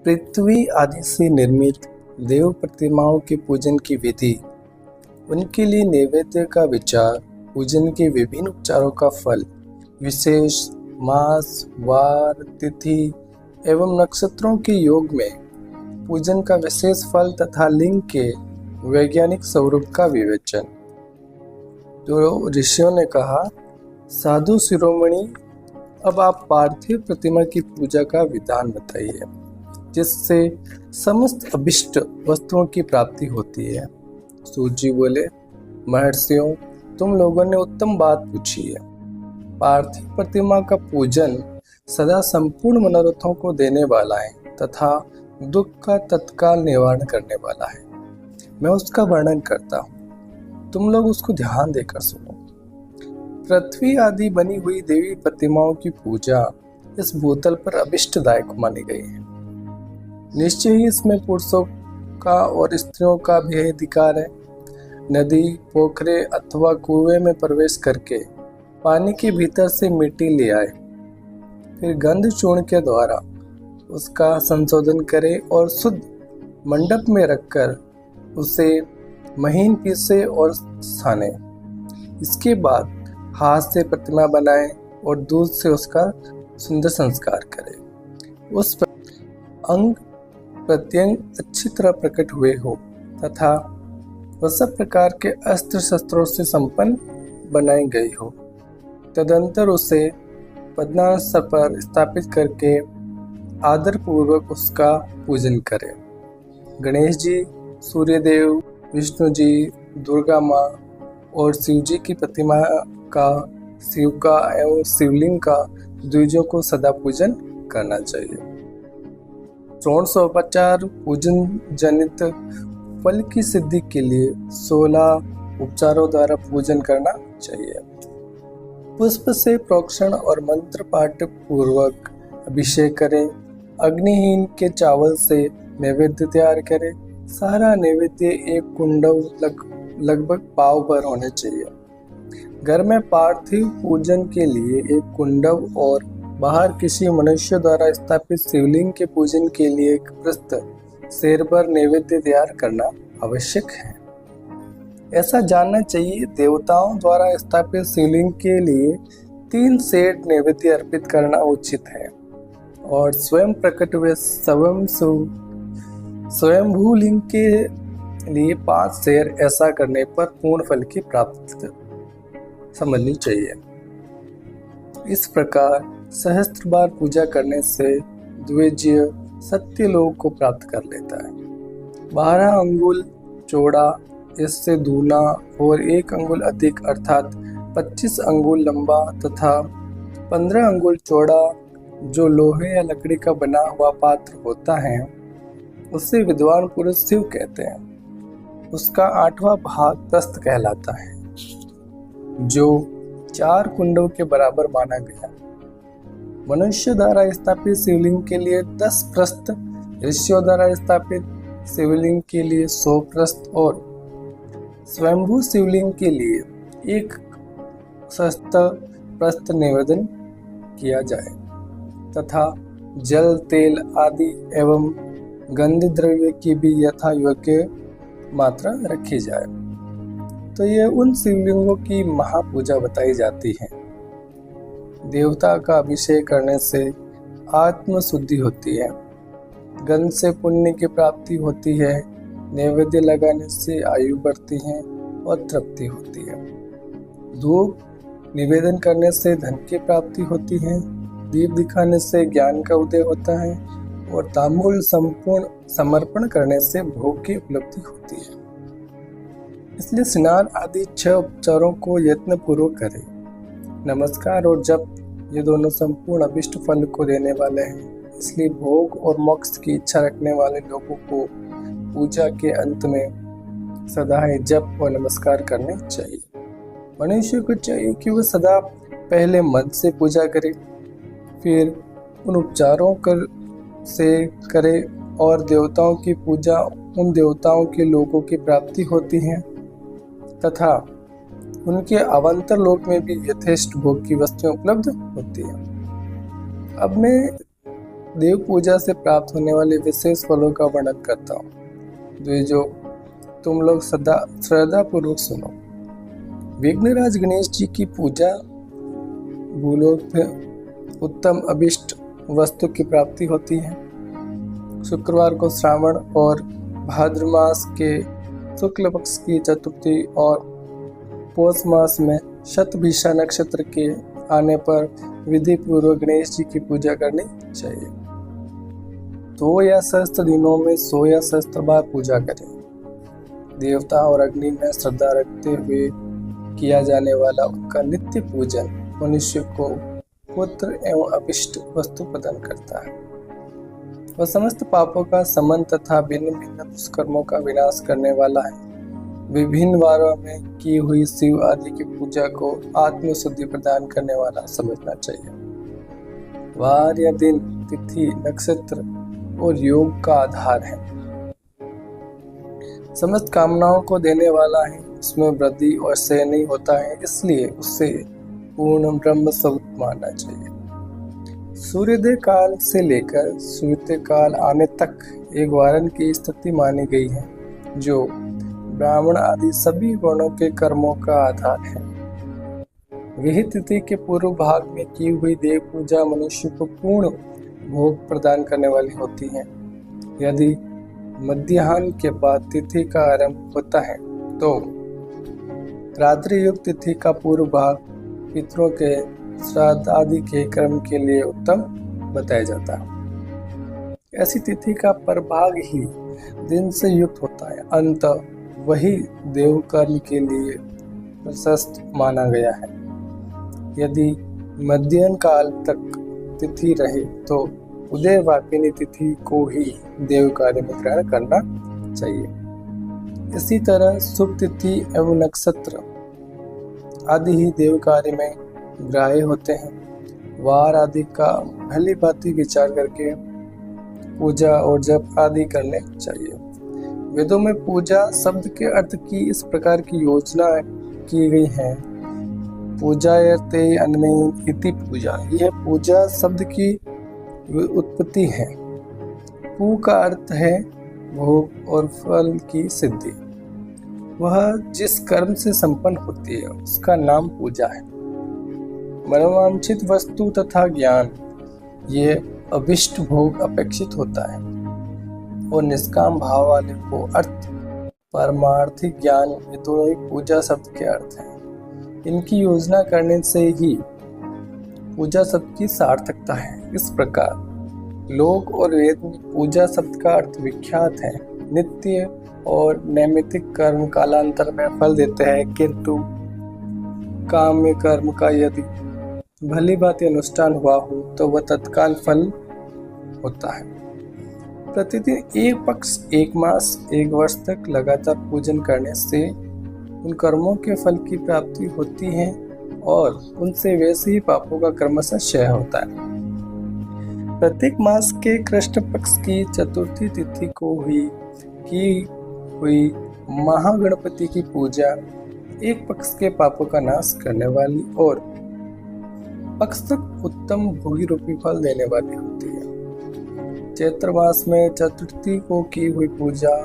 पृथ्वी आदि से निर्मित देव प्रतिमाओं के पूजन की विधि, उनके लिए नैवेद्य का विचार, पूजन के विभिन्न उपचारों का फल, विशेष मास, वार, तिथि एवं नक्षत्रों के योग में पूजन का विशेष फल तथा लिंग के वैज्ञानिक स्वरूप का विवेचन। तो ऋषियों ने कहा, साधु शिरोमणि, अब आप पार्थिव प्रतिमा की पूजा का विधान बताइए जिससे समस्त अभिष्ट वस्तुओं की प्राप्ति होती है। सूत जी बोले, महर्षियों, तुम लोगों ने उत्तम बात पूछी है। पार्थिव प्रतिमा का पूजन सदा संपूर्ण मनोरथों को देने वाला है तथा दुख का तत्काल निवारण करने वाला है। मैं उसका वर्णन करता हूँ, तुम लोग उसको ध्यान देकर सुनो। पृथ्वी आदि बनी हुई देवी प्रतिमाओं की पूजा इस भूतल पर अभिष्टदायक मानी गई है। निश्चय ही इसमें पुरुषों का और स्त्रियों का भी अधिकार है। नदी, पोखरे अथवा कुएं में प्रवेश करके पानी के भीतर से मिट्टी ले आए, फिर गंध चूर्ण के द्वारा उसका संशोधन करे और शुद्ध मंडप में रखकर उसे महीन पीसे और छाने। इसके बाद हाथ से प्रतिमा बनाए और दूध से उसका सुंदर संस्कार करे। उस पर अंग प्रत्यंग अच्छी तरह प्रकट हुए हो तथा वह सब प्रकार के अस्त्र शस्त्रों से संपन्न बनाई गई हो। तदंतर उसे पद्मासन पर स्थापित करके आदर पूर्वक उसका पूजन करें। गणेश जी, सूर्यदेव, विष्णु जी, दुर्गा माँ और शिव जी की प्रतिमा का, शिव का एवं शिवलिंग का द्विजों को सदा पूजन करना चाहिए। षोडशोपचार पूजन जनित फल की सिद्धि के लिए 16 उपचारों द्वारा पूजन करना चाहिए। पुष्प से प्रोक्षण और मंत्र पाठ पूर्वक अभिषेक करें। अग्निहीन के चावल से नैवेद्य तैयार करें। सारा नैवेद्य एक कुंडव लगभग पाव भर होने चाहिए। घर में पार्थिव पूजन के लिए एक कुंडव और बाहर किसी मनुष्य द्वारा स्थापित शिवलिंग के पूजन के लिए एक प्रस्थ शेर पर नैवेद्य तैयार करना आवश्यक है। ऐसा जानना चाहिए, देवताओं द्वारा स्थापित शिवलिंग के लिए 3 सेर नैवेद्य अर्पित करना उचित है और स्वयं प्रकट हुए स्वयंभू लिंग के लिए 5 सेर। ऐसा करने पर पूर्ण फल की प्राप्ति समझनी चाहिए। इस प्रकार सहस्त्र बार पूजा करने से द्विजय सत्य लोक को प्राप्त कर लेता है। 12 अंगुल चौड़ा, इससे दूना और 1 अंगुल अधिक अर्थात 25 अंगुल लंबा तथा 15 अंगुल चौड़ा जो लोहे या लकड़ी का बना हुआ पात्र होता है उसे विद्वान पुरुष शिव कहते हैं। उसका 8वां भाग प्रस्थ कहलाता है जो 4 कुंडों के बराबर माना गया। मनुष्य द्वारा स्थापित शिवलिंग के लिए 10 प्रस्थ, ऋषियों द्वारा स्थापित शिवलिंग के लिए 100 प्रस्थ और स्वयंभू शिवलिंग के लिए 1 सहस्त्र प्रस्थ निवेदन किया जाए तथा जल, तेल आदि एवं गंध द्रव्य की भी यथा योग्य मात्रा रखी जाए। तो ये उन शिवलिंगों की महापूजा बताई जाती है। देवता का अभिषेक करने से आत्म शुद्धि होती है, गंध से पुण्य की प्राप्ति होती है, नैवेद्य लगाने से आयु बढ़ती है और तृप्ति होती है। धूप निवेदन करने से धन की प्राप्ति होती है, दीप दिखाने से ज्ञान का उदय होता है और तांबूल संपूर्ण समर्पण करने से भोग की उपलब्धि होती है। इसलिए स्नान आदि 6 उपचारों को यत्न पूर्वक करें। नमस्कार और जप, ये दोनों संपूर्ण अभिष्ट फल को देने वाले हैं। इसलिए भोग और मोक्ष की इच्छा रखने वाले लोगों को पूजा के अंत में सदा ही जप और नमस्कार करने चाहिए। मनुष्य को चाहिए कि वह सदा पहले मन से पूजा करे, फिर उन उपचारों से करे और देवताओं की पूजा उन देवताओं के लोगों की प्राप्ति होती है तथा उनके अवान्तर लोक में भी यथेष्ट भोग की वस्तुएं उपलब्ध होती है। अब मैं देव पूजा से प्राप्त होने वाले विशेष फलों का वर्णन करता हूँ, जो तुम लोग सदा श्रद्धा पूर्वक सुनो। विघ्नराज गणेश जी की पूजा भूलोक में उत्तम अभिष्ट वस्तु की प्राप्ति होती है। शुक्रवार को श्रावण और भाद्र मास के शुक्ल पक्ष की चतुर्थी और पौष मास में शतभिषा नक्षत्र के आने पर विधि पूर्वक गणेश जी की पूजा करनी चाहिए। 2 या सहस्त्र दिनों में 100 या सहस्त्र बार पूजा करें। देवता और अग्नि में श्रद्धा रखते हुए किया जाने वाला उनका नित्य पूजन मनुष्य को पुत्र एवं अभिष्ट वस्तु प्रदान करता है। वह समस्त पापों का समन तथा भिन्न भिन्न दुष्कर्मों का विनाश करने वाला है। विभिन्न वारों में की हुई शिव आदि की पूजा को आत्मशुद्धि प्रदान करने वाला समझना चाहिए। वार या दिन, तिथि, नक्षत्र और योग का आधार है। समस्त कामनाओं को देने वाला है, उसमें वृद्धि और क्षय नहीं होता है, इसलिए उसे पूर्ण ब्रह्म स्वरूप मानना चाहिए। सूर्योदय काल से लेकर सूर्य काल आने तक एक वारण की स्थिति मानी गई है, जो ब्राह्मण आदि सभी वर्णों के कर्मों का आधार है। विहित तिथि के पूर्व भाग में की हुई देव पूजा मनुष्य को पूर्ण भोग प्रदान करने वाली होती है। यदि मध्याह्न के बाद तिथि का आरंभ होता है तो रात्रि युक्त तिथि का पूर्व भाग पितरों के श्राद्ध आदि के कर्म के लिए उत्तम बताया जाता है। ऐसी तिथि का प्रभाग ही दिन से युक्त होता है, अंत वही देव कर्म के लिए प्रशस्त माना गया है। यदि मध्याह्न काल तक तिथि रहे तो उदय वाकिनी तिथि को ही देव कार्य में ग्रहण करना चाहिए। इसी तरह शुभ तिथि एवं नक्षत्र आदि ही देव कार्य में ग्राह्य होते हैं। वार आदि का भली भांति विचार करके पूजा और जप आदि करने चाहिए। वेदों में पूजा शब्द के अर्थ की इस प्रकार की योजना की गई है। पूजायते अन्मेन इति पूजा, यह पूजा शब्द की उत्पत्ति है। पू का अर्थ है भोग और फल की सिद्धि। वह जिस कर्म से संपन्न होती है उसका नाम पूजा है। मनोवांछित वस्तु तथा ज्ञान, ये अभिष्ट भोग अपेक्षित होता है और निष्काम भाव वाले को अर्थ परमार्थिक ज्ञान, ये दोनों ही पूजा शब्द के अर्थ हैं। इनकी योजना करने से ही पूजा शब्द की सार्थकता है। इस प्रकार लोक और वेद में पूजा शब्द का अर्थ विख्यात है। नित्य और नैमित्तिक कर्म कालांतर में फल देते हैं, किंतु काम्य कर्म का यदि भली भांति अनुष्ठान हुआ हो तो वह तत्काल फल होता है। प्रतिदिन एक पक्ष, एक मास, एक वर्ष तक लगातार पूजन करने से उन कर्मों के फल की प्राप्ति होती है और उनसे वैसे ही पापों का क्रमशः क्षय होता है। प्रत्येक मास के कृष्ण पक्ष की चतुर्थी तिथि को की हुई महागणपति की पूजा एक पक्ष के पापों का नाश करने वाली और पक्ष तक उत्तम भोगी रूपी फल देने वाली होती है। चैत्र मास में चतुर्थी को की हुई पूजा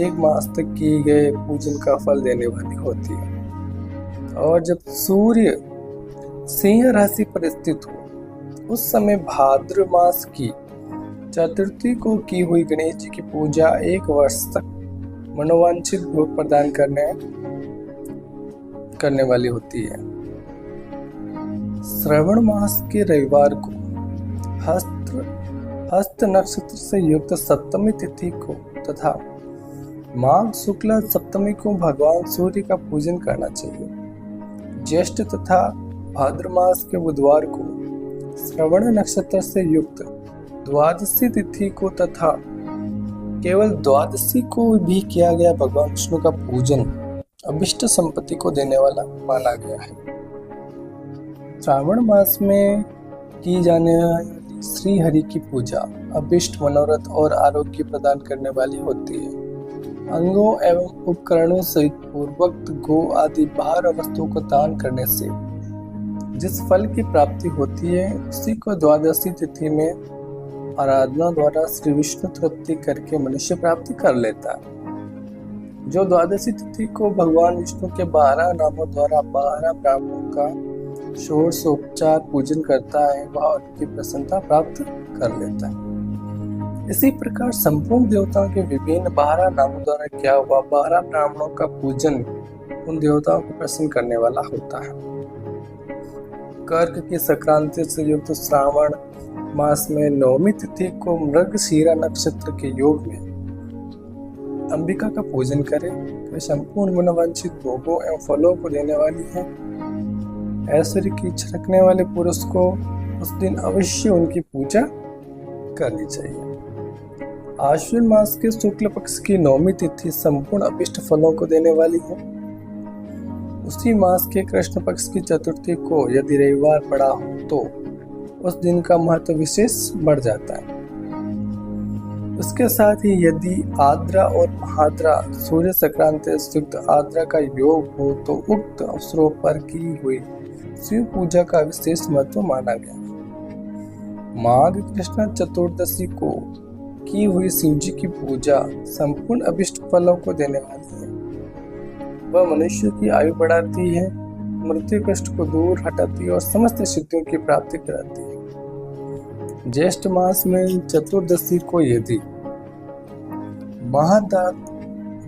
एक मास तक की गए पूजन का फल देने वाली होती है। और जब सूर्य सिंह राशि पर स्थित हो उस समय भाद्र मास की चतुर्थी को की हुई गणेश जी की पूजा एक वर्ष तक मनोवांछित भोग प्रदान करने वाली होती है। श्रवण मास के रविवार को हस्त नक्षत्र से युक्त सप्तमी तिथि को तथा माघ शुक्ला सप्तमी को भगवान सूर्य का पूजन करना चाहिए। ज्येष्ठ तथा भाद्र मास के बुधवार को श्रवण नक्षत्र से युक्त द्वादशी तिथि को तथा केवल द्वादशी को भी किया गया भगवान विष्णु का पूजन अभिष्ट संपत्ति को देने वाला माना गया है। श्रावण मास में की जाने वाली श्री हरि की पूजा अभिष्ट मनोरथ और आरोग्य प्रदान करने वाली होती है। अंगों एवं उपकरणों सहित पूर्वोक्त गो आदि बाहर वस्तुओं को दान करने से जिस फल की प्राप्ति होती है उसी को द्वादशी तिथि में आराधना द्वारा श्री विष्णु तृप्ति करके मनुष्य प्राप्ति कर लेता है। जो द्वादशी तिथि को भगवान विष्णु के 12 नामों द्वारा 12 ब्राह्मणों का षोडशोपचार पूजन करता है, वह उनकी प्रसन्नता प्राप्त कर लेता है। इसी प्रकार संपूर्ण देवताओं के विभिन्न 12 नामों द्वारा किया हुआ 12 ब्राह्मणों का पूजन उन देवताओं को प्रसन्न करने वाला होता है। कर्क की संक्रांति से युक्त श्रावण मास में नवमी तिथि को मृगशीरा नक्षत्र के योग में अंबिका का पूजन करें। वे संपूर्ण मनोवांछित भोगों एवं फलों को देने वाली है। ऐश्वर्य की इच्छा रखने वाले पुरुष को उस दिन अवश्य उनकी पूजा करनी चाहिए। आश्विन मास के शुक्ल पक्ष की नवमी तिथि संपूर्ण अभिष्ट फलों को देने वाली है। उसी मास के कृष्ण पक्ष की चतुर्थी को यदि रविवार पड़ा हो तो उस दिन का महत्व विशेष बढ़ जाता है। उसके साथ ही यदि आद्रा और महाद्रा सूर्य संक्रांति युक्त आद्रा का योग हो तो उक्त अवसरों पर की हुई शिव पूजा का विशेष महत्व माना गया। माघ कृष्ण चतुर्दशी को की हुई शिव जी की पूजा संपूर्ण अभिष्ट फलों को देने वाली है। वह मनुष्य की आयु बढ़ाती है, मृत्यु कष्ट को दूर हटाती है और समस्त सिद्धियों की प्राप्ति कराती है। ज्येष्ठ मास में चतुर्दशी को यदि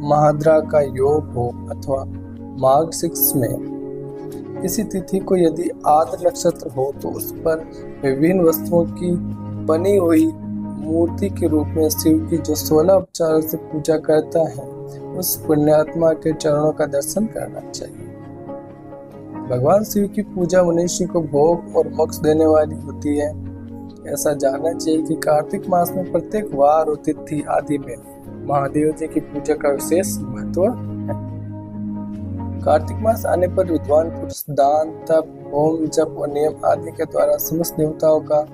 महाद्रा का योग हो अथवा माघ 6 में किसी तिथि को यदि आद्र नक्षत्र हो तो उस पर विभिन्न वस्तुओं की बनी हुई मूर्ति के रूप में शिव की जो 16 उपचारों से पूजा करता है उस पुण्यात्मा के चरणों का दर्शन करना चाहिए। भगवान शिव की पूजा मनुष्य को भोग और मोक्ष देने वाली होती है। ऐसा जानना चाहिए कि कार्तिक मास में प्रत्येक वार और तिथि आदि में महादेव जी की पूजा का विशेष महत्व है। कार्तिक मास आने पर विद्वान पुरुष दान, तप, होम, जप और नियम आदि के द्वारा समस्त देवताओं का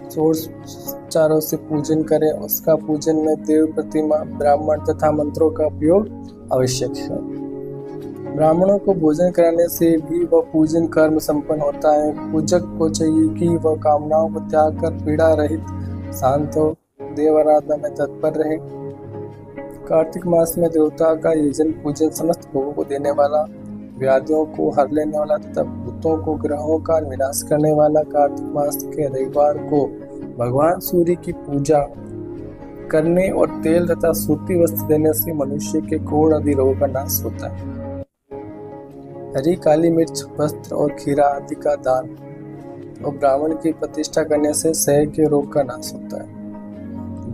षोडशोपचारों से पूजन करें। उसका पूजन में देव प्रतिमा, ब्राह्मण तथा मंत्रों का उपयोग आवश्यक है। ब्राह्मणों को भोजन कराने से भी वह पूजन कर्म संपन्न होता है। पूजक को चाहिए कि वह कामनाओं को त्याग कर पीड़ा रहित शांत हो, देव आराधना में तत्पर रहे। कार्तिक मास में देवता का यजन पूजन समस्त भोगों को देने वाला, व्याधियों को हर लेने वाला तथा भूतों को ग्रहों का विनाश करने वाला कार्तिक मास के रविवार को भगवान सूर्य की पूजा करने और तेल तथा सूती वस्त्र देने से मनुष्य के कोढ़ आदि रोगों का नाश होता है। हरी काली मिर्च, वस्त्र और खीरा आदि का दान और ब्राह्मण की प्रतिष्ठा करने से सह के रोग का नाश होता है।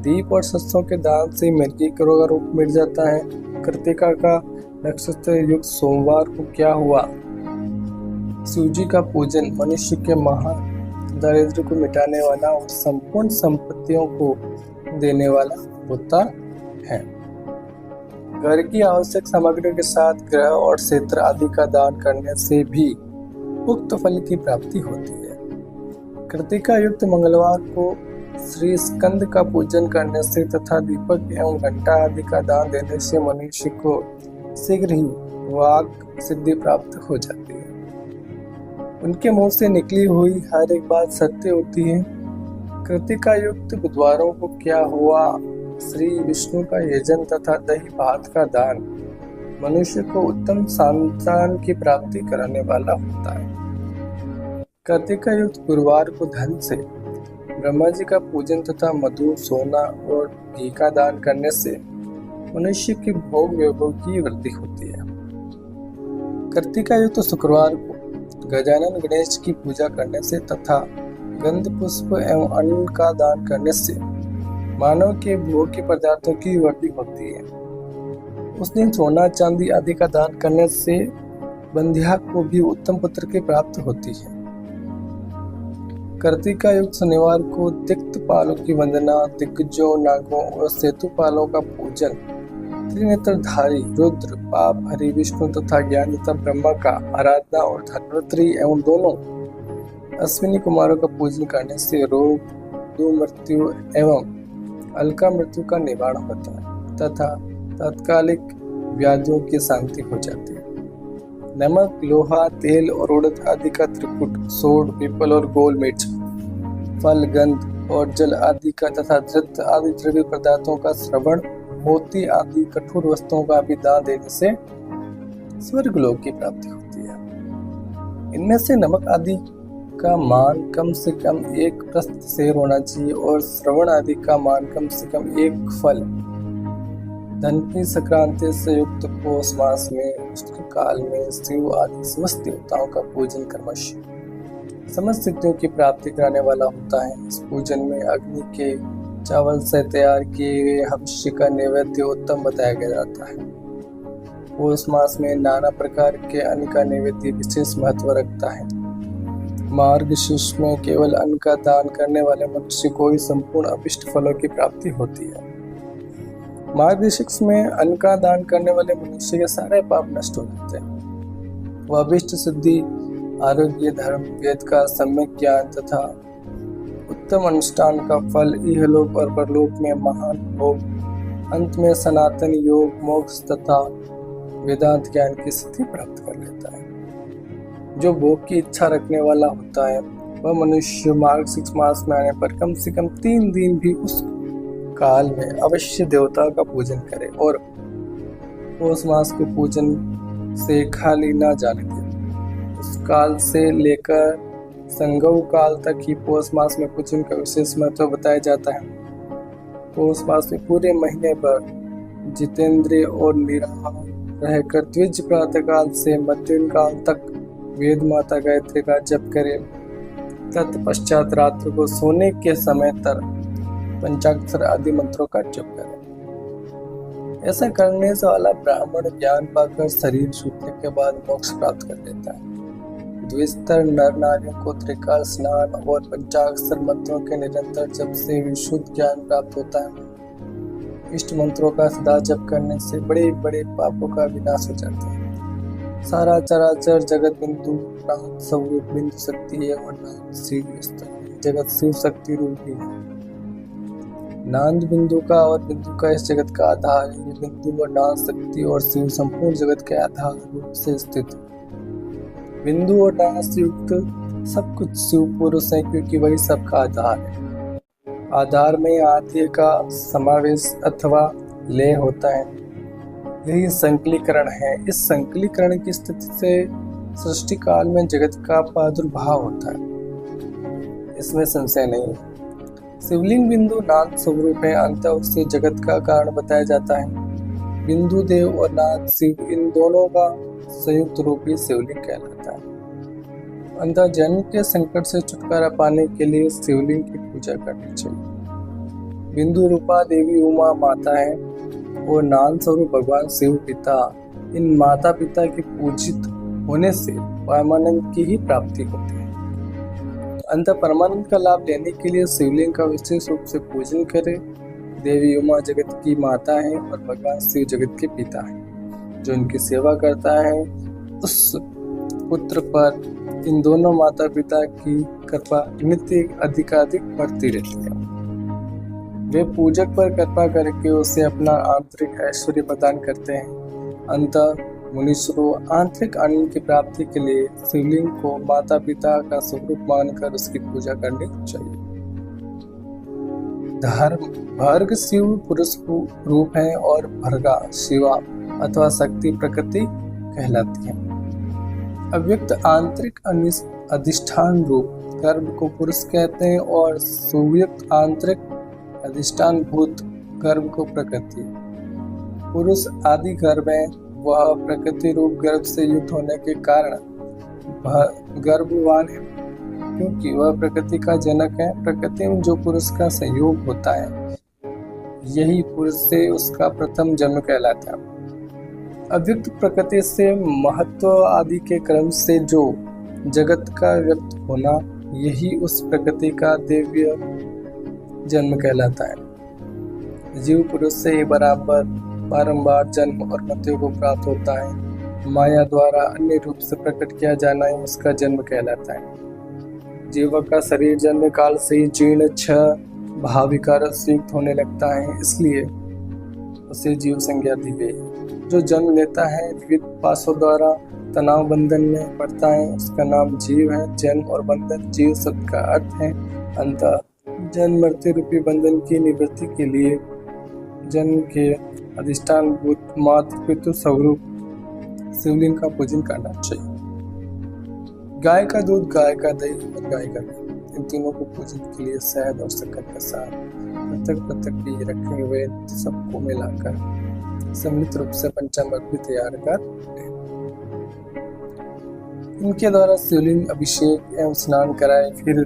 दीप और सरसों के दान से मिर्गी का रोग मिट जाता है। कृतिका का नक्षत्र युक्त सोमवार को क्या हुआ शिव जी का पूजन मनुष्य के महा दरिद्र को मिटाने वाला और संपूर्ण संपत्तियों को देने वाला होता है। घर की आवश्यक सामग्रियों के साथ ग्रह और क्षेत्र आदि का दान करने से भी उक्त फल की प्राप्ति होती है। कृतिका युक्त मंगलवार को श्री स्कंद का पूजन करने से तथा दीपक एवं घंटा आदि का दान देने से मनुष्य को शीघ्र ही वाक सिद्धि प्राप्त हो जाती है। उनके मुंह से निकली हुई हर एक बात सत्य होती है। कृतिका युक्त बुधवारों को क्या हुआ श्री विष्णु का यजन तथा दही भात का दान मनुष्य को उत्तम संतान की प्राप्ति कराने वाला होता है। कृतिका युक्त गुरुवार को धन से ब्रह्मा जी का पूजन तथा मधु, सोना और घी का दान करने से मनुष्य के भोग वैभव की वृद्धि होती है। कृतिका युक्त शुक्रवार को गजानन गणेश की पूजा करने से तथा गंध पुष्प एवं अन्न का दान करने से मानव के भोग के पदार्थों की वृद्धि होती है। उस दिन सोना चांदी आदि का दान करने से बंध्या को भी उत्तम पुत्र की प्राप्ति होती है। कृतिका युक्त शनिवार को दिक्पालों की वंदना, दिग्गजों, नागों और सेतुपालों का पूजन, त्रिनेत्रधारी रुद्र, पाप हरि विष्णु तथा ज्ञान तथा ब्रह्मा का आराधना और धन्वंतरी एवं दोनों अश्विनी कुमारों का पूजन करने से रोग, दुर्मृत्यु एवं अलका मृत्यु का निवारण होता है तथा तात्कालिक व्याधियों की शांति हो जाती है। नमक, लोहा, तेल और उड़द आदि का त्रिकुट, सोड, पीपल और गोल मिर्च, फल, गंध और जल आदि का तथा धृत आदि द्रव्य पदार्थों का श्रवण, मोती आदि कठोर वस्तुओं का भी दान देने से स्वर्गलोक की प्राप्ति होती है। इनमें से नमक आदि का मान कम से कम 1 प्रस्थ सेर होना चाहिए और श्रवण आदि का मान कम से कम 1 फल। धन की संक्रांति से युक्त पौष मास में उष्ण काल में शिव आदि समस्त देवताओं का पूजन क्रमशः समस्त सिद्धियों की प्राप्ति कराने वाला होता है। इस पूजन में अग्नि के चावल से तैयार किए गए हविष्य का नैवेद्य उत्तम बताया गया जाता है। पौष मास में नाना प्रकार के अन्न का नैवेद्य विशेष महत्व रखता है। मार्गशीर्ष में केवल अन्न का दान करने वाले मनुष्य को ही संपूर्ण अभिष्ट फलों की प्राप्ति होती है। मार्गशीर्ष में अन्न का दान करने वाले मनुष्य के सारे पाप नष्ट हो जाते हैं। वह अभिष्ट सिद्धि, आरोग्य, धर्म, वेद का सम्यक ज्ञान तथा उत्तम अनुष्ठान का फल इहलोक और परलोक में महान भोग, अंत में सनातन योग, मोक्ष तथा वेदांत ज्ञान की सिद्धि प्राप्त कर लेता है। जो भोग की इच्छा रखने वाला होता है वह मनुष्य मार्गशीर्ष मास में आने पर कम से कम 3 दिन भी उस काल में अवश्य देवता का पूजन करे और पौष मास के पूजन से खाली न जाने दे। उस काल से लेकर संगव काल तक ही पौष मास में पूजन का विशेष महत्व बताया जाता है। पौष मास में पूरे महीने पर जितेंद्रिय और निराहार रहकर द्विज प्रातः काल से मध्याह्न काल तक वेद माता गायत्री का जप करें। तत्पश्चात रात्र को सोने के समय तक पंचाक्षर आदि मंत्रों का जप करें। ऐसा करने से वाला ब्राह्मण ज्ञान पाकर शरीर छूटने के बाद मोक्ष प्राप्त कर लेता है। द्विस्तर नर नारियों को त्रिकाल स्नान और पंचाक्षर मंत्रों के निरंतर जप से विशुद्ध ज्ञान प्राप्त होता है। इष्ट मंत्रों का सदा जप करने से बड़े बड़े पापों का विनाश हो जाता है। सारा चराचर जगत बिंदु नाथ स्वरूप बिंदु शक्ति है और नाथ शिव जगत शिव शक्ति रूप भी है। नांद बिंदु का और बिंदु का इस जगत का आधार है। ये बिंदु और नाद शक्ति और शिव संपूर्ण जगत के आधार रूप से स्थित है। बिंदु और नाद से युक्त सब कुछ शिव पुरुष है क्योंकि वही सबका आधार है। आधार में आद्य का समावेश अथवा लय होता है। यही संकलीकरण है। इस संकलीकरण की स्थिति से सृष्टि काल में जगत का प्रादुर्भाव होता है, इसमें संशय नहीं है। शिवलिंग बिंदु नाद स्वरूप है, अंततः उससे जगत का कारण बताया जाता है। बिंदु देव और नाद शिव, इन दोनों का संयुक्त रूप ही शिवलिंग कहलाता है। अंततः जन्म के संकट से छुटकारा पाने के लिए शिवलिंग की पूजा करनी चाहिए। बिंदु रूपा देवी उमा माता है और नाद स्वरूप भगवान शिव पिता। इन माता पिता के पूजित होने से परमानंद की ही प्राप्ति होती है। अंत परमानंद का लाभ लेने के लिए शिवलिंग का विशेष रूप से पूजन करें। देवी उमा जगत की माता है और भगवान शिव जगत के पिता है। जो इनकी सेवा करता है उस पुत्र पर इन दोनों माता पिता की कृपा नित्य अधिकाधिक बढ़ती रहती है। वे पूजक पर कृपा करके उसे अपना आंतरिक ऐश्वर्य प्रदान करते हैं। अंततः मुनीश्वरों, आंतरिक आनंद की प्राप्ति के लिए शिवलिंग को माता पिता का स्वरूप मानकर उसकी पूजा करनी चाहिए। धर्म भर्ग शिव पुरुष रूप है और भर्गा शिवा अथवा शक्ति प्रकृति कहलाती है। अव्यक्त आंतरिक अधिष्ठान रूप गर्भ को पुरुष कहते हैं और सुव्यक्त आंतरिक अधिष्ठान भूत गर्भ को प्रकृति। पुरुष आदि गर्भ है, वह प्रकृति रूप गर्भ से युक्त होने के कारण गर्भवान है क्योंकि वह प्रकृति का जनक है। प्रकृति में जो पुरुष का संयोग होता है यही पुरुष से उसका प्रथम जन्म कहलाता है। अव्यक्त प्रकृति से महत्व आदि के क्रम से जो जगत का व्यक्त होना यही उस प्रकृति का दिव्य जन्म कहलाता है। जीव पुरुष से ही बराबर बारंबार जन्म और मृत्यु को प्राप्त होता है। माया द्वारा अन्य रूप से प्रकट किया जाना ही उसका जन्म कहलाता है। जीव का शरीर जन्म काल से ही जीर्ण छह भाव विकार से युक्त होने लगता है, इसलिए उसे जीव संज्ञा दी गई। जो जन्म लेता है विविध पाशों द्वारा तनाव बंधन में पड़ता है उसका नाम जीव है। जन्म और बंधन जीव शब्द का अर्थ है। अंततः जन्म मृत्यु रूपी बंधन की निवृत्ति के लिए जन्म के अधिष्ठान भूत मातृ पितृ स्वरूप शिवलिंग का पूजन करना चाहिए। गाय का दूध, गाय का दही और गाय का घी, इन तीनों को पूजन के लिए शहद और शक्कर के साथ पृथक पृथक भी रखे हुए सबको मिलाकर सम्मिलित रूप से पंचामृत भी तैयार कर इनके द्वारा शिवलिंग अभिषेक एवं स्नान कराए। फिर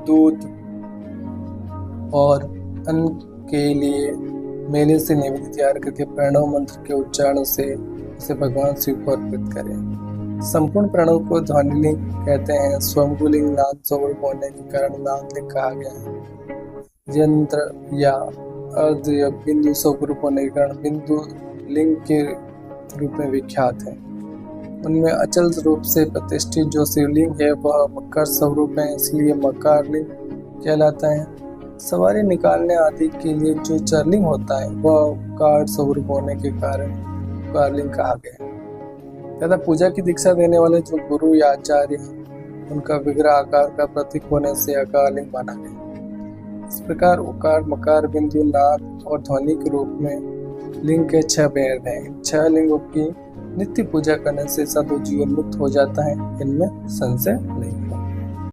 दूध और अन्न के लिए मेले से नैवेद्य तैयार करके प्रणव मंत्र के उच्चारण से उसे भगवान शिव को अर्पित करें। संपूर्ण प्रणव को ध्वनिलिंग कहते हैं। स्वयंभूलिंग नाद स्वरूप होने के कारण नादलिंग कहा गया है। यंत्र या अर्ध या बिंदु स्वरूप होने के कारण बिंदु लिंग के रूप में विख्यात है। उनमें अचल रूप से प्रतिष्ठित जो शिवलिंग है वह मकर स्वरूप है, इसलिए मकार लिंग कहलाता है। सवारी निकालने आदि के लिए जो चरलिंग होता है वह कार स्वरूप होने के कारण कारलिंग कहा गया है। तथा पूजा की दीक्षा देने वाले जो गुरु या आचार्य हैं उनका विग्रह आकार का प्रतीक होने से आकारलिंग माना गया। इस प्रकार उकार, मकार, बिंदु, नाद और ध्वनि के रूप में लिंग के 6 भेद हैं। 6 लिंगों की नित्य पूजा करने से साधु जीवन मुक्त हो जाता है, इनमें संशय नहीं है।